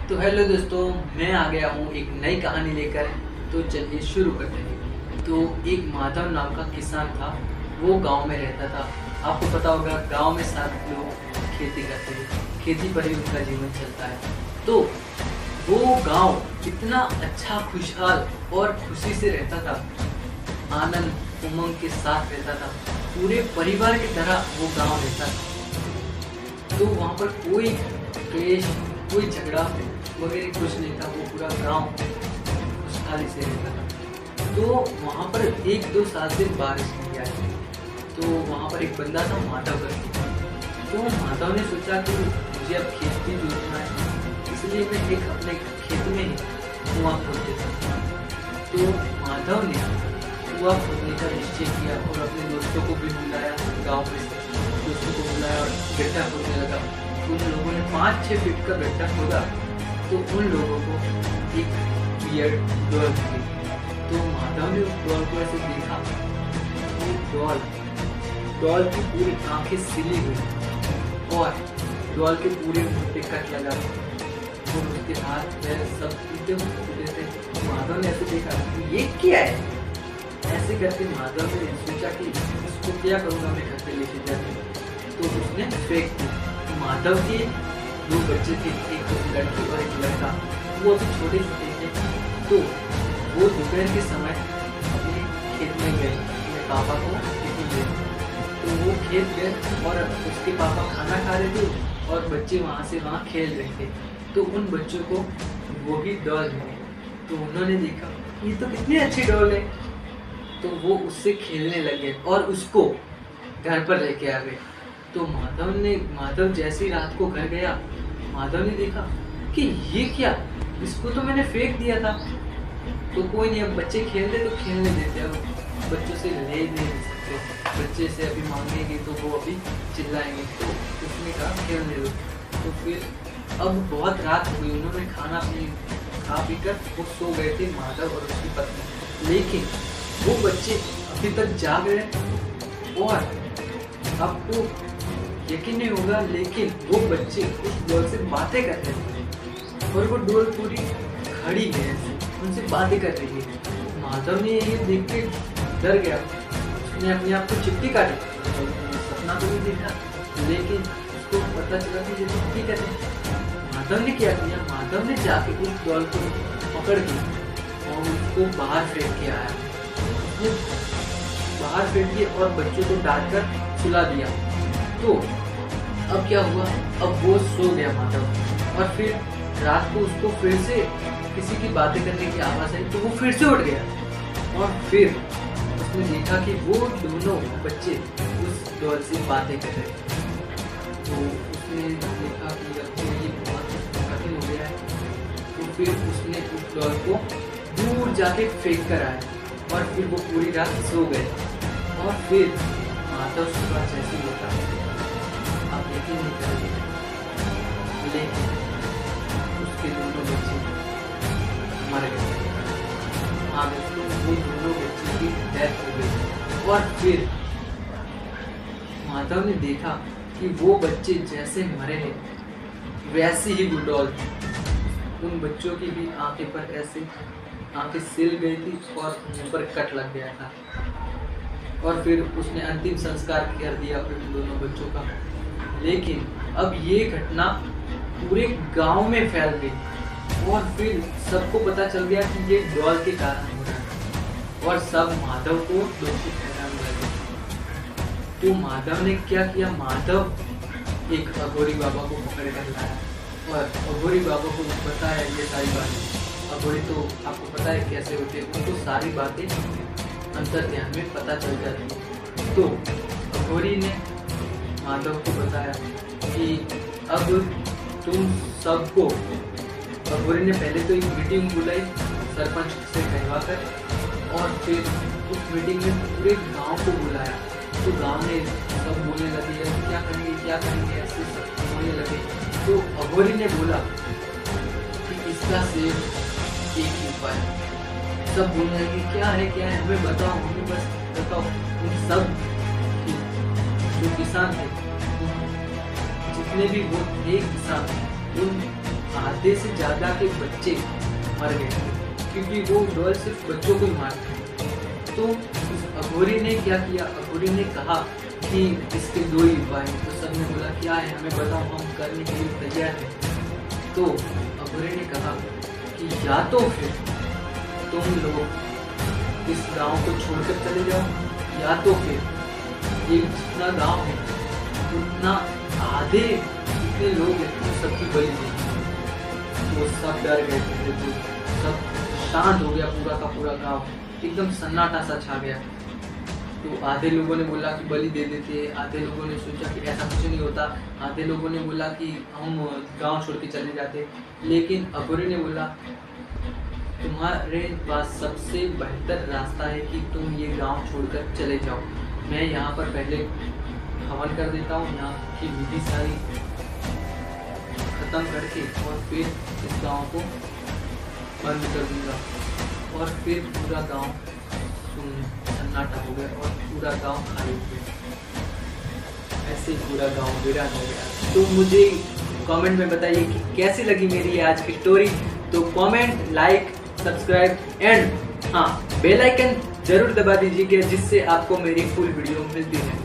तो हेलो दोस्तों, मैं आ गया हूँ एक नई कहानी लेकर। तो चलिए शुरू करते हैं। तो एक माधव नाम का किसान था। वो गांव में रहता था। आपको पता होगा गांव में सारे लोग खेती करते हैं, खेती पर ही उनका जीवन चलता है। तो वो गांव इतना अच्छा, खुशहाल और खुशी से रहता था, आनंद उमंग के साथ रहता था। पूरे परिवार की तरह वो गांव रहता था। तो वहाँ पर कोई क्लेश, कोई झगड़ा वगैरह कुछ नहीं था। वो पूरा गांव खुशहाली से रहता था। तो वहाँ पर 1-2 साल से बारिश नहीं आई। तो वहाँ पर एक बंदा था माधव करके। तो माधव ने सोचा कि मुझे अब खेत भी जोतना है, इसलिए मैं एक अपने खेत में ही कुआं खोद देता हूँ। तो माधव ने कुआं खोदने का निश्चय किया और अपने दोस्तों को भी बुलाया, गाँव में दोस्तों को बुलाया और गड्ढा खोदने लगा। उन लोगों ने 5-6 फीट का गड्ढा खोदा। तो उन लोगों को एक बियर्ड डॉल मिली। तो माधव ने उस डॉल को ऐसे देखा। वो डॉल की पूरी आंखें सिली हुई और डॉल के पूरे मुंह पे कट लगा और उसके हाथ पैर सब टूटे फूटे थे। माधव ने ऐसे देखा कि ये क्या है। ऐसे करके माधव ने सोचा कि इसको क्या करूँगा, मैं घर पे लेके जाकर। तो उसने फेंक दी। माधव के 2 बच्चे थे, एक लड़की और एक लड़का। वो अभी छोटे थे। तो वो दोपहर के समय अपने खेत में गए, अपने पापा को खेत में गए। तो वो खेत गए और उसके पापा खाना खा रहे थे और बच्चे वहाँ से वहाँ खेल रहे थे। तो उन बच्चों को वो भी डॉल मिली। तो उन्होंने देखा ये तो कितनी अच्छी डॉल है। तो वो उससे खेलने लगे और उसको घर पर लेके आ गए। तो माधव जैसे ही रात को घर गया, माधव ने देखा कि ये क्या, इसको तो मैंने फेंक दिया था। तो कोई नहीं, अब बच्चे खेल रहे तो खेलने देते। अब बच्चों से ले नहीं सकते, बच्चे से अभी मांगेंगे तो वो अभी चिल्लाएंगे। तो उसने कहा खेलने दो। तो फिर अब बहुत रात हो गई, उन्होंने खाना खा पी कर वो सो गए थे, माधव और उसकी पत्नी। लेकिन वो बच्चे अभी तक जाग रहे और आपको यकीन नहीं होगा, लेकिन वो बच्चे उस डॉल से बातें कर रहे थे और वो डॉल पूरी खड़ी है, उनसे बातें कर रही है। माधव ने ये देख के डर गया। उसने अपने आप को चिपटी काटी। सपना तो नहीं देखा, लेकिन उसको पता चला कि ये चिपटी कर रही। माधव ने क्या किया, माधव ने जाके उस डॉल को पकड़ के और उसको बाहर फेंक के आया। उसने बाहर फेंक दिया और बच्चों को डांट कर सुला दिया। तो अब क्या हुआ, अब वो सो गया माधव। और फिर रात को उसको फिर से किसी की बातें करने की आवाज़ आई। तो वो फिर से उठ गया और फिर उसने देखा कि वो दोनों बच्चे उस डॉल से बातें कर रहे थे। तो उसने देखा कि अब तो ये बहुत कठिन हो गया है। तो फिर उसने उस डॉल को दूर जाके फेंक कर आया और फिर वो पूरी रात सो गए। और फिर माधव सुबह जैसे होता है, आप यकीन नहीं करेंगे, लेकिन उसके दोनों बच्चे मर गए। हाँ दोस्तों, वो दोनों बच्चे की डेथ हो गई। और फिर माधव ने देखा कि वो बच्चे जैसे मरे हैं वैसे ही वो डॉल थी। उन बच्चों की भी आंखें पर ऐसे आंखें सिल गई थी और मुंह पर कट लग गया था। और फिर उसने अंतिम संस्कार कर दिया उन दोनों बच्चों का। लेकिन अब ये घटना पूरे गांव में फैल गई और फिर सबको पता चल गया कि ये डॉल के कारण हो रहा है और सब माधव को दोषी ठहराने लगे। तो माधव ने क्या किया, माधव एक अघोरी बाबा को पकड़ कर लाया और अघोरी बाबा को बताया ये सारी बातें। अघोरी तो आपको पता है कैसे होते हैं, उनको सारी बातें अंतर ध्यान में पता चल जाती है। तो अघोरी ने माधव को बताया कि अब तुम सबको, अघोरी ने पहले तो एक मीटिंग बुलाई सरपंच से कहवा कर, और फिर उस मीटिंग में पूरे गांव को बुलाया। तो गांव ने सब बोलने लगे क्या करेंगे, ऐसे सब बोलने लगे। तो अघोरी ने बोला कि इसका सिर्फ एक ही उपाय है। सब बोलने लगे क्या है, हमें बताओ, हमें बस बताओ। उन सब जो किसान थे, जितने भी वो थे किसान, उन आधे से ज़्यादा के बच्चे मर गए थे, क्योंकि वो डॉल सिर्फ बच्चों को ही मारती है। तो उस अघोरी ने क्या किया, अघोरी ने कहा कि इसके दो ही उपाय हैं। तो सबने बोला क्या है, हमें बताओ, हम करने के लिए तैयार हैं। तो अघोरी ने कहा कि या तो फिर तुम लोग इस गांव को छोड़कर चले जाओ, या तो फिर ये जितना गांव है उतना आधे जितने लोग हैं उन सबकी बलि दी। वो सब डर गए थे, तो सब शांत हो गया, पूरा का पूरा गांव एकदम सन्नाटा सा छा गया। तो आधे लोगों ने बोला कि बलि दे देते, आधे लोगों ने सोचा कि ऐसा कुछ नहीं होता, आधे लोगों ने बोला कि हम गांव छोड़ के चले जाते। लेकिन अघोरी ने बोला तुम्हारे पास सबसे बेहतर रास्ता है कि तुम ये गांव छोड़कर चले जाओ। मैं यहाँ पर पहले हवन कर देता हूँ, यहाँ की विधि सारी खत्म करके और फिर इस गांव को बंद कर दूंगा। और फिर पूरा गांव सन्नाटा हो गया और पूरा गांव खाली हो गया। ऐसे पूरा गांव वीरान हो गया। तो मुझे कमेंट में बताइए कि कैसी लगी मेरी ये आज की स्टोरी। तो कमेंट, लाइक, सब्सक्राइब एंड हाँ बेल आइकन जरूर दबा दीजिएगा, जिससे आपको मेरी फुल वीडियो मिलती है।